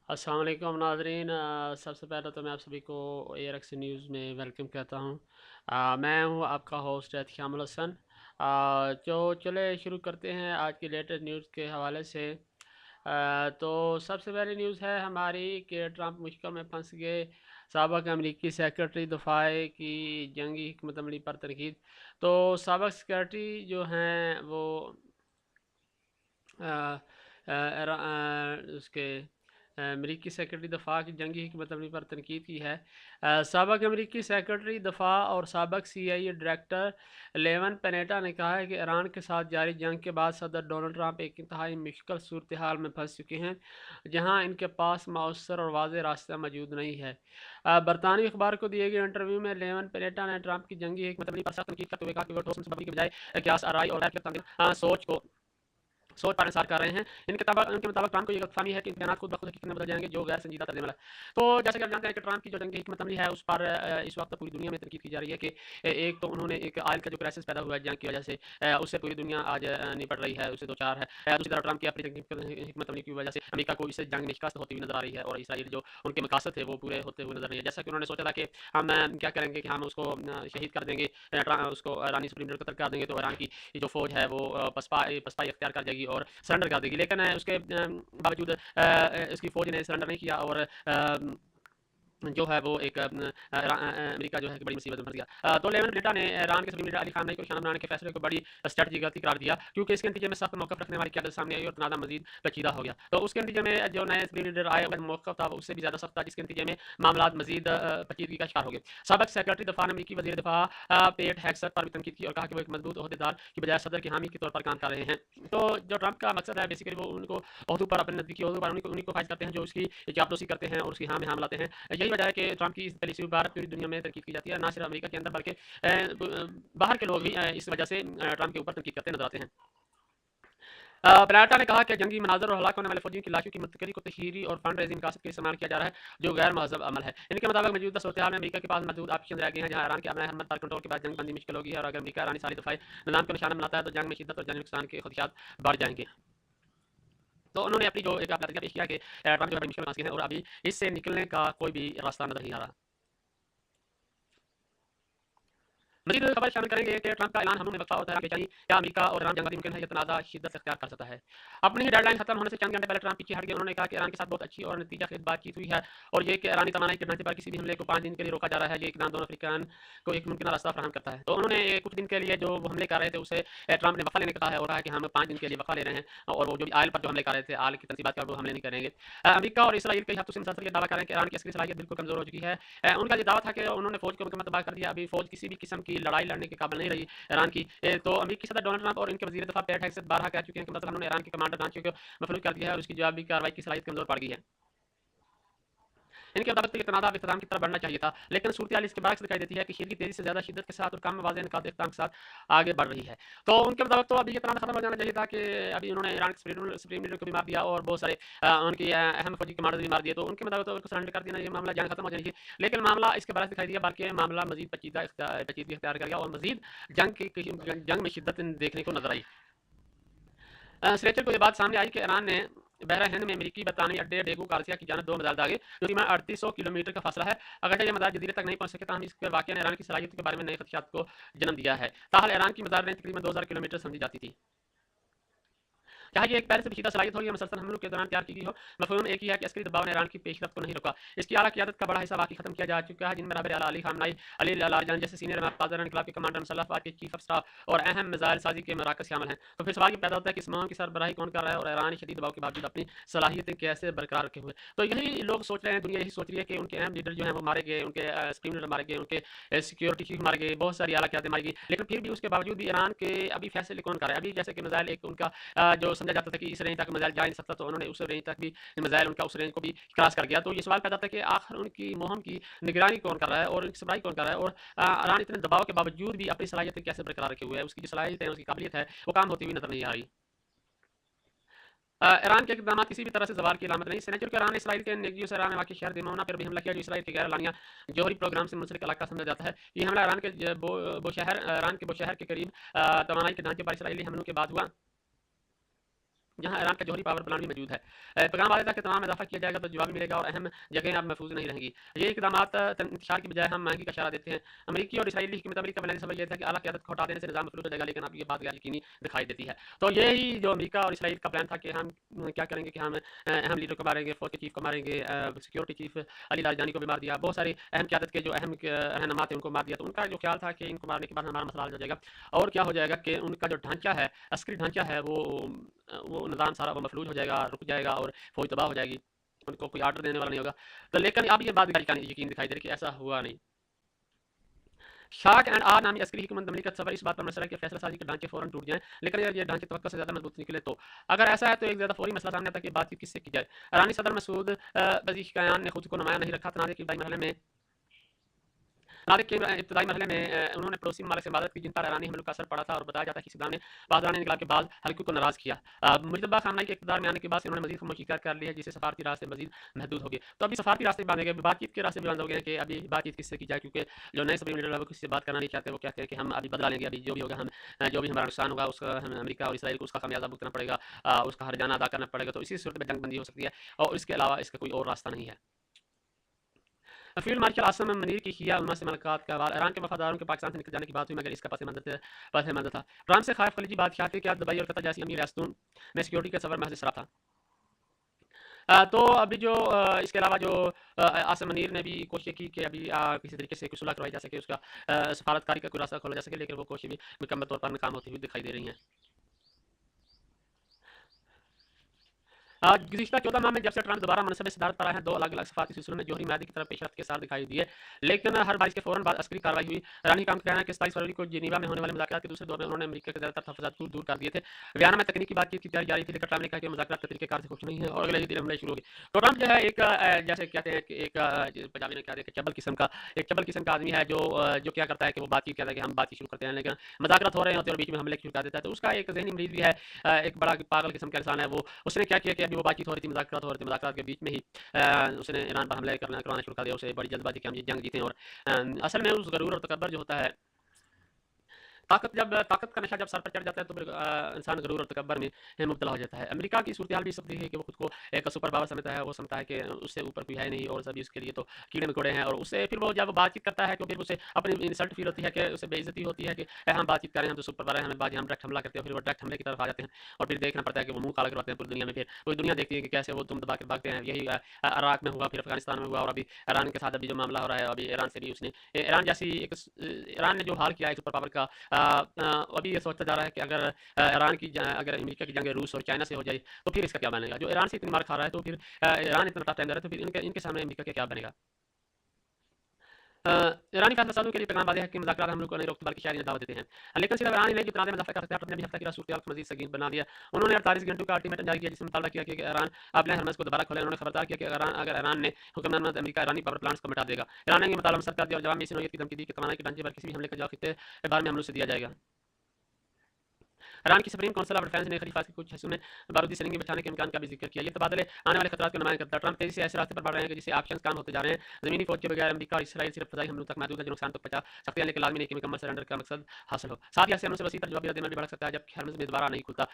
अस्सलाम वालेकुम नाज़रीन। सबसे पहले तो मैं आप सभी को ARX न्यूज़ में वेलकम कहता हूँ। मैं हूँ आपका होस्ट एहतियामुल हसन। तो चले शुरू करते हैं आज की लेटेस्ट न्यूज़ के हवाले से। तो सबसे पहली न्यूज़ है हमारी कि ट्रंप मुश्किल में फंस गए। साबिक़ अमरीकी सेक्रेटरी दफाए की जंगी हिकमत अमली पर तनकीद। तो साबिक़ सेक्रेटरी जो हैं वो उसके अमरीकी सेक्रेटरी दफ़ा की जंगी हिकमत अमली पर तनकीद की है। साबिक़ अमरीकी सेक्रेटरी दफ़ा और साबिक़ CIA डायरेक्टर लेवन पेनेटा ने कहा है कि ईरान के साथ जारी जंग के बाद सदर डोनाल्ड ट्रंप एक इंतहाई मुश्किल सूरत हाल में फंस चुके हैं, जहां इनके पास मौसर और वाज़ेह रास्ता मौजूद नहीं है। बरतानवी अखबार को दिए गए इंटरव्यू में लेवन पेनेटा ने ट्रंप की जंगी हिकमत अमली पर सख्त तनकीद करते हुए कहा कि वह ठोस मुस्तकबिल के बजाय क़यास आराई और सोच पर इंसार कर रहे हैं। इनके मुताबिक ट्रंप को ये गलतफहमी है कि इम्कानात खुद ब खुद हकीकत में बदल जाएंगे, जो गैर संजीदा तर्जुमा है। तो जैसे कि आप जानते हैं कि ट्रंप की जो जंगी हिकमत अमली है उस पर इस वक्त पूरी दुनिया में तनकीद की जा रही है कि एक तो उन्होंने एक आयल का जो क्राइसिस पैदा हुआ है जंग की वजह से, उससे पूरी दुनिया आज निपट रही है, उससे दो चार है। दूसरी तरफ ट्रंप की अपनी हिकमत अमली की वजह से अमेरिका को इससे जंग में शिकस्त होती हुई नजर आ रही है और इसराइल जो उनके मकासद थे वो पूरे होते हुए नजर नहीं है। जैसा कि उन्होंने सोचा था कि हम क्या करेंगे कि हम उसको शहीद कर देंगे, उसको ईरानी सुप्रीम लीडर को कत्ल कर देंगे तो ईरान की जो फौज है वो पसपाई अख्तियार कर जाएगी और सरेंडर कर देगी। लेकिन उसके बावजूद इसकी फौज ने सरेंडर नहीं किया और जो है वो एक अमेरिका जो है बड़ी मुसीबत में फंस गया। तो लेवन ब्लेटा ने ईरान के सुप्रीम लीडर अली खामनेई को निशाना बनाने के फैसले को बड़ी स्ट्रेटजी गलती करार दिया, क्योंकि इसके नतीजे में सख्त मौकफ रखने वाली क्यादत सामने आई और तनाज़ा मजीद पेचीदा हो गया। तो उसके नतीजे में जो नए सुप्रीम लीडर आए उनका मौकफ था वो उससे भी ज़्यादा सख्त था, जिसके नतीजे में मामला मजीद पेचीदगी का शिकार हो गए। साबिक़ सेक्रेटरी दफा ने अमरीकी वज़ीर दफा पेट हेग्सेट पर भी तनकीद की और कहा कि वो एक मजबूत अहदेदार की बजाय सदर के हामी के तौर पर काम कर रहे हैं। तो जो ट्रंप का मकसद है बेसिकली वो उनको अहदों पर, अपने नज़दीकी अहदों पर उन्हीं को फायज करते हैं जो उसकी चापलूसी करते हैं और उसकी हाँ में हाँ मिलाते हैं। यही वजह है कि ट्रंप की इस पॉलिसी पर पूरी दुनिया में तनकीद की जाती है, ना सिर्फ अमेरिका के अंदर बल्कि बाहर के लोग भी इस वजह से ट्रंप के ऊपर तनकीद करते नजर आते हैं। बराटा ने कहा कि जंगी मनाजर और हलाक होने वाले फौजियों की लाशों की मुंतकली को तशहीरी और फंड रेजिंग मकासद के लिए इस्तेमाल किया जा रहा है, जो गैर महजब अमल है। इनके मुताबिक मौजूदा सूरत हाल में अमेरिका के पास महदूद ऑप्शन रह गए हैं, जहाँ ईरान के अपने हमत पर कंट्रोल के बाद जंग बंदी मुश्किल होगी और अगर अमेरिका ईरानी सारी दफाई निज़ाम को निशाना बनाता है तो जंग में शिद्दत और जानी नुकसान के खदशात बढ़ जाएंगे। तो उन्होंने अपनी जो एक नतीजा पेश किया कि ट्रंप जो है बड़ी मुश्किल में फंस गए हैं और अभी इससे निकलने का कोई भी रास्ता नजर नहीं आ रहा। मजीद खबर शामिल करेंगे कि ट्रंप का ऐलान हमलों में वक्फा और तहरान बेचैनी, क्या अमेरिका और ईरान जंग मुमकिन है, यह तनाज़ा शिद्दत से अख्तियार कर सकता है। अपनी ही डेडलाइन खत्म होने से चंद घंटे पहले ट्रंप पीछे हट गए। उन्होंने कहा कि ईरान के साथ बहुत अच्छी और नतीजा खेद बातचीत हुई है और ये कि ईरानी तवानाई के ढांचे पर किसी भी हमले को 5 दिन के लिए रोका जा रहा है, ये इकदाम दोनों अफ्रीकान को एक मुमकिन रास्ता फराहम करता है। तो उन्होंने कुछ दिन के लिए जो वो हमले कर रहे थे उसे ट्रंप ने वफा लेने का कहा है और कहा कि हम 5 दिन के लिए वफा ले रहे हैं और वो जो आयल पर जो हमले कर रहे थे, आयल की तनसीबात पर वो हमले नहीं करेंगे। अमेरिका और इसराइल कई हफ्तों से मुसलसल ये दावा कर रहे हैं कि ईरान की अस्करी सलाहियत बिल्कुल कमजोर हो चुकी है। उनका ये दावा था कि उन्होंने फौज को मुकम्मल तबाह कर दिया, अभी फौज किसी भी किस्म की लड़ाई लड़ने के काबिल नहीं रही ईरान की। तो अमेरिकी सदर डोनाल्ड ट्रंप और इनके वजीर दफा पैट हेग्सेट बारहा कह चुके हैं कि मतलब हमने ईरान के कमांडर ढांचे को मफलूज कर दिया है और उसकी जवाबी कार्रवाई की सलाहियत कमजोर पड़ गई है। इनके मुताबिक तो ये तनाज़ा इख्तिताम की तरफ बढ़ना चाहिए था, लेकिन सूरत इसके बरक्स दिखाई देती है कि शीर की तेजी से ज़्यादा शिद्दत के साथ और कम वाज़ेह निकात इख्तिताम के साथ आगे बढ़ रही है। तो उनके मुताबिक तो अभी ये तनाज़ा खत्म हो जाना चाहिए था कि अभी उन्होंने ईरान के सुप्रीम लीडर को भी मार दिया और बहुत सारे उनकी अहम फौजी कमांडर भी मार दिए। तो उनके मुताबिक तो उनको सरेंडर कर दिया, ये मामला जंग खत्म हो जानी चाहिए, लेकिन मामला इसके बरक्स दिखाई दिया, बल्कि मामला मजीद पेचीदगी इख्तियार कर गया और मजीद जंग में शिद्दत देखने को नजर आई। सलेचर को ये बात सामने आई कि ईरान ने बहरा हिंद में अमेरिकी बरतानवी अड्डे डेगू गार्सिया की जानब 2 मिसाइल दागे, जो तकरीबन 3800 किलोमीटर का फासला है। अगर ये मदार जजीरे तक नहीं पहुंच सके तो हम इसके वाक़या ने ईरान की सलाहियत के बारे में नए खदशात को जन्म दिया है। ताहल ईरान की मदार रेंज तकरीबन 2000 किलोमीटर समझी जाती थी। क्या ये एक पहले से पेचीदा सलाहियत हो या मुसलसल हमलों के दौरान तैयार की गई हो? मफहूम एक ही है कि अस्करी दबाव ने ईरान की पेशरफ्त को नहीं रोका। इसकी आला क़यादत का बड़ा हिस्सा वाक़ई खत्म किया जा चुका है, जिनमें रहबर आला अली खामनेई, अली लारीजानी जैसे सीनियर महफाज़ इनकलाब के कमांडर, मुसल्लह अफ़वाज के चीफ ऑफ स्टाफ और अहम मिसाइल साजी के मराकज़ शामिल हैं। तो फिर सवाल ये पैदा होता है कि इस मुहिम की सरबराही कौन कर रहा है और ईरान शदीद दबाव के बावजूद अपनी सलाहियतें कैसे बरकरार रखे हुए। तो यही लोग सोच रहे हैं, दुनिया यही सोच रही है कि उनके अहम लीडर जो हैं वो मारे गए, उनके सुप्रीम लीडर मारे गए, उनके सिक्योरिटी चीफ मारे गए, बहुत सारी आला क़यादतें मारी गई, लेकिन फिर भी उसके बावजूद भी ईरान के अभी फैसले कौन कर रहा है? अभी जैसे कि मिसाइल एक उनका जो समझा जाता था कि इस रेंज तक मिसाइल जा नहीं सकता, तो उन्होंने उस रेंज तक भी मिसाइल उनका उस रेंज को भी क्रॉस कर गया। तो ये सवाल पैदा था कि आखिर उनकी मुहिम की निगरानी कौन कर रहा है और उनकी सरबराही कौन कर रहा है और ईरान इतने दबाव के बावजूद भी अपनी सलाहियतें कैसे बरकरार रखे हुए है, उसकी जो सलाहियत है, उसकी काबिलियत है, वो काम होती हुई नजर नहीं आ रही। ईरान के इकदाम किसी भी तरह से जवाल की अलामत नहीं। सेनेचर के ईरान ने इसराइल के नेगियो से ईरान में वाक़ शहर दिमोना पर भी हमला किया, जो इसराइल के गैर लानिया जौहरी प्रोग्राम से मुंसलिक इलाका समझा जाता है। ये हमला ईरान के ईरान के बोशहर के करीब तवानाई के ढांचे पर इसराइली हमलों के बाद हुआ। जहाँ ईरान का जौहरी पावर प्लांट भी मौजूद है। पैगाम वादा था कि तमाम इजाफा किया जाएगा तो जवाब मिलेगा और अहम जगहें अब महफूज नहीं रहेंगी। ये इकदाम इंतशार की बजाय हम महंगी का इशारा देते हैं। अमरीकी और इसराइली हुकूमत अमरीका का बुनियादी सबब यह था कि आला क़यादत को हटा देने से निज़ाम मफलूज हो जाएगा, लेकिन अब ये बात गैर यकीनी दिखाई देती है। तो यही जो अमरीका और इसराइल का प्लान था कि हम क्या करेंगे कि हम अहम लीडर को मारेंगे, फौज के चीफ को मारेंगे, सिक्योरिटी चीफ अली लारजानी को भी मार दिया, बहुत सारे अहम क़यादत के जो अहम रहनुमा थे उनको मार दिया। तो उनका जो ख्याल था कि इनको मारने के बाद हमारा मसला हल हो जाएगा। और क्या हो जाएगा कि उनका जो ढांचा है, अस्करी ढांचा है, वो निज़ाम सारा वो मफलूज हो जाएगा, रुक जाएगा और फौज तबाह हो जाएगी, उनको कोई आर्डर देने वाला नहीं होगा। तो लेकिन अब ये बात यकीन दिखाई दे रही कि ऐसा हुआ नहीं। शाक एंड आर नामी अस्करी हुकूमत ममलिकत सबर इस बात पर मसला है कि फैसला साजी के ढांचे फौरन टूट जाएं, लेकिन अगर ये ढांचे तवक्को से ज़्यादा मजबूत निकले तो अगर ऐसा है तो एक ज़्यादा फौरी मसला सामने आता है कि बातचीत किससे की जाए। ईरानी सदर मसूद पज़ेश्कियान ने खुद को नुमाया नहीं रखा। तनाज़े के इब्तदाई मरहले में इब्तदाई मरहले में उन्होंने पड़ोसी ममालिक से इबादत की जिन पर ईरानी हमलों का असर पड़ा था और बताया जाता है कि सद्दाम ने बादरानी इनकलाब के बाद हल्के को नाराज़ किया। मुजतबा खामनाई के इक़्तिदार में आने के बाद से उन्होंने मज़ीद खामोशी इख्तियार कर ली है, जिससे सफारती रास्ते मज़ीद महदूद हो गए। तो अभी सफारती रास्ते भी बंद हो गए, बातचीत के रास्ते भी बंद हो गए कि अभी बातचीत किससे की जाए, क्योंकि जो नए सुप्रीम लीडर है वो किसी से बात करना नहीं चाहते। वो कहते हैं कि हम अभी बदला लेंगे, अभी जो भी होगा हम जो भी हमारा नुकसान होगा उसका हम अमेरिका और इसराइल को उसका खामियाजा भुगतना पड़ेगा, उसका हर्जाना अदा करना पड़ेगा। तो इसी सूरत में जंगबंदी हो सकती है और इसके अलावा इसका कोई और रास्ता नहीं है। फील्ड मार्शल आसम मनीर की शिया उलमा से मुलाकात का अहवाल। ईरान के वफादारों के पाकिस्तान से निकल जाने की बात हुई, मगर इसका पस मंजर था। ट्रंप से खायफ खलीजी बादशाह थे, क्या दुबई और कतर जैसी अमीर रियासतों में सिक्योरिटी का सफर महज इसराफ था। तो अभी जो इसके अलावा जो आसम मनीर ने भी कोशिश की कि अभी किसी तरीके से सुलह करवाई जा सके, उसका सफारतकारी का कोई रास्ता खोला जा सके, लेकिन वो कोशिश भी मुकम्मल तौर पर नाकाम होती हुई दिखाई दे रही हैं। गुज़िश्ता 14 माह में जब से ट्रंप दोबारा मनसब सदारत पर आए हैं, 2 अलग-अलग सफारती सिलसिलों में जौहरी माहदी की तरफ पेशरफ्त के साथ दिखाई दिए, लेकिन हर बार इसके फ़ौरन बाद अस्करी कार्रवाई हुई। ईरानी हुकाम का कहना है कि 27 फरवरी को जेनीवा में होने वाले मुज़ाकरात के दूसरे दौर में उन्होंने अमेरिका के ज़्यादातर तहफ़्फ़ुज़ात दूर कर दिए थे। वियना में तकनीकी बातचीत की तैयारी जारी थी, लेकिन ट्रंप ने कहा कि मुज़ाकरात के तरीक़ेकार से खुश नहीं है और अगले ही दिन हमले शुरू हो गए। तो ट्रंप जो है एक जैसे कहते हैं कि एक पंजाबी में कहते हैं कि चबल किस्म का आदमी है जो क्या करता है कि वो बातचीत कहता है कि हम बातचीत शुरू करते हैं, लेकिन मुज़ाकरात हो रहे होते हैं और बीच में हमले शुरू कर देता है। तो उसका एक ज़हनी मरीज़ भी है, एक बड़ा पागल किस्म का इंसान है वो। उसने क्या किया कि अभी वो बातचीत हो रही थी, मुज़ाकरात हो रहे थे, मुज़ाकरात के बीच में ही उसने ईरान पर हमले करवाना शुरू कर दिया। उसे बड़ी जल्दबाजी कि हम ये जंग जीतें और असल में उस गरूर और तकब्बुर जो होता है, ताकत का नशा जब सर पर चढ़ जाता है तो फिर इंसान गरूर और तकब्बर में मुब्तला हो जाता है। अमेरिका की सूरत हाल भी सकती है कि वो खुद को एक सुपर पावर समझता है, वो समझता है कि उससे ऊपर कोई है नहीं और सभी उसके लिए तो कीड़े मकोड़े हैं। और उससे फिर वो जब बातचीत करता है तो फिर उसे अपनी इंसल्ट फील होती है कि उसे बेइज्जती होती है कि हम बातचीत कर रहे हैं, हम तो सुपर पावर है, हमें बाजी हम डायरेक्ट हमला करते हैं। फिर वो डायरेक्ट हमले की तरफ आ जाते हैं और फिर देखना पड़ता है कि वो मुँह काला करवाते हैं पूरी दुनिया में। फिर पूरी दुनिया देखती है कि कैसे वो तुम दबा कर भागते हैं। यही इराक में हुआ, फिर अफगानिस्तान में हुआ और अभी ईरान के साथ अभी जो मामला हो रहा है, अभी ईरान से भी उसने ईरान ने जो हाल किया है सुपर पावर का, अभी ये सोचा जा रहा है कि अगर अगर अमेरिका की जंग रूस और चाइना से हो जाए तो फिर इसका क्या बनेगा। जो ईरान से इतनी मार खा रहा है तो फिर ईरान इतना टफ टाइम दे रहा है, तो फिर इनके सामने अमेरिका का क्या बनेगा। ईरानी फैसला साजों के लिए पैगाम वाज़ेह है कि मुज़ाकरात हम लोग को नहीं रोकते बल्कि शायरी दावत देते हैं। लेकिन सिर्फ ईरान ही नहीं जो तनाज़े में इज़ाफ़ा कर सकते हैं, ट्रंप ने भी हफ्ता की सूरत हाल को मज़ीद संगीन बना दिया। उन्होंने 48 घंटों का अल्टीमेटम जारी किया, जिसमें मुतालबा किया कि ईरान अपने हरमज़ को दोबारा खोले। उन्होंने खबरदार किया कि अगर ईरान ने हुक्मरान अमेरिका ईरानी पावर प्लांट्स को मिटा देगा। ईरान ने ये मुतालबा मुस्तरद कर दिया और जवाब में इस नौयत की धमकी दी कि तवानाई के ढांचे पर किसी भी हमले का जवाब खित्ते भर में हमलों से दिया जाएगा। ईरान की सुप्रीम काउंसिल ऑफ डिफेंस ने खलीफा के कुछ हिस्सों में बारूदी सिरिंजें बिछाने के इम्कान का भी जिक्र किया। ये तबादले आने वाले खतरात को नुमायां करता है। ट्रंप तेजी से ऐसे रास्ते पर बढ़ रहे हैं कि जिससे ऑप्शंस काम होते जा रहे हैं। ज़मीनी फौज के बगैर अमेरिका और इसराइल सिर्फ फ़ज़ाई हमलों तक महदूद है जो नुकसान तक पहुंचा सकते हैं, लेकिन लाजमी नहीं कि मुकम्मल सरेंडर का मकसद हासिल हो। साथ ही ऐसे हमलों से वसी तर जवाबी रद्द-ए-अमल भी भड़क सकता है जब हरमुज़ में दोबारा नहीं खुलता।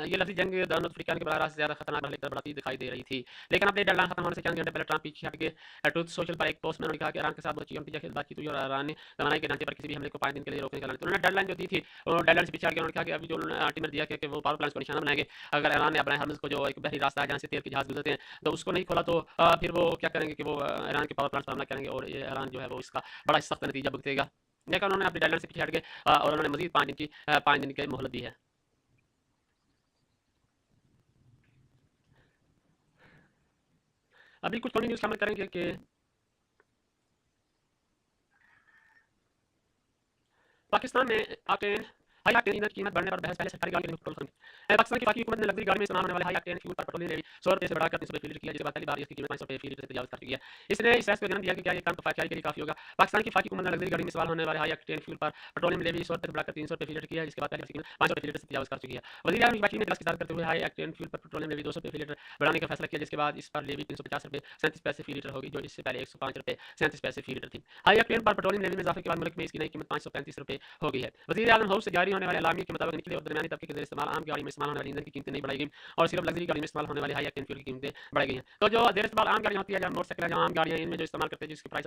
ये लफ्ज़ी जंग दारुल अफ्रीका के बराह रास्त ज़्यादा खतरनाक मरहले की तरफ बढ़ती दिखाई दे रही थी, लेकिन अपने डेडलाइन खत्म होने से चंद घंटे पहले ट्रंप पीछे हट गए। ट्रुथ सोशल पर एक पोस्ट में उन्होंने कहा कि ईरान के साथ बहुत नतीजा खेल बातचीत हुई और ईरान ने तवानाई के ढांचे पर किसी भी हमले को 5 दिन के लिए रोकने का ऐलान किया। उन्होंने डेडलाइन जो दी थी डेडलाइन से पीछे हट गए। उन्होंने कहा कि अभी जो अल्टीमेट दिया कि वो पावर प्लांट्स को निशाना बनाएंगे। अगर ईरान ने अपने हरमुज़ को जो एक बहरी रास्ता है जहाँ से तेल के जहाज गुजरते हैं तो उसको नहीं खोला तो फिर वो क्या करेंगे कि वो ईरान के पावर प्लांट्स पर हमला करेंगे और ये ईरान जो है वो इसका बड़ा सख्त नतीजा भुगतेगा। लेकिन उन्होंने अपनी डेडलाइन से पीछे हट गए और उन्होंने मजीद 5 दिन की मोहलत दी है। अभी कुछ कौमी न्यूज़ शामिल करेंगे कि पाकिस्तान में ऑक्टेन हाई ऑक्टेन ईंधन की कीमत बढ़ने पर बहस पहले सरकारी गाड़ी के पेट्रोल खरीद पाकिस्तान की वफाकी हुकूमत ने लग्जरी गाड़ी में इस्तेमाल होने वाले हाई ऑक्टेन फ्यूल पर पेट्रोलियम लेवी 100 रुपये से बढ़ाकर 300 रुपये फी लीटर किया, जिसके बाद पहली बार इसकी कीमत 500 रुपये फी लीटर से तजावज़ कर चुकी है। इसने इस बहस को जन्म दिया कि क्या ये काम किफायती के लिए काफ़ी होगा। पाकिस्तान की वफाकी हुकूमत ने लग्जरी गाड़ी में इस्तेमाल होने वाले हाई ऑक्टेन फ्यूल पर पेट्रोलियम लेवी 100 रुपये से बढ़ाकर 300 रुपये फी लीटर किया है, जिसके बाद पहले इसकी कीमत 500 रुपये फी लीटर से तजावज़ कर चुकी है। वज़ीर आज़म वकील ने इजलास की सदारत करते हुए हाई ऑक्टेन फ्यूल पर पेट्रोलियम लेवी 200 रुपये फी लीटर बढ़ाने का फैसला किया, जिसके बाद इस पर लेवी 350 रुपये 37 पैसे फी लीटर होगी, जो इससे पहले 105 रुपये 37 पैसे फी लीटर थी। हाई ऑक्टेन पर पेट्रोलियम लेवी में इजाफे के बाद मुल्क में इसकी नई कीमत 535 रुपये हो गई है। वज़ीर आज़म हाउस से जारी जारी होने वाले अलामी के मुताबिक निचले और दरमियानी तबके के ज़रिए इस्तेमाल आम गाड़ी में इस्तेमाल होने वाली ईंधन की कीमतें नहीं बढ़ाई गई और सिर्फ लग्जरी गाड़ी में इस्तेमाल होने वाली हाई ऑक्टेन फ्यूल की कीमतें बढ़ाई गई हैं। तो जो ज़ेर इस्तेमाल आम गाड़ियाँ होती है या मोटरसाइकिल है, जो आम गाड़ियाँ इनमें जो इस्तेमाल करते हैं जिसकी प्राइस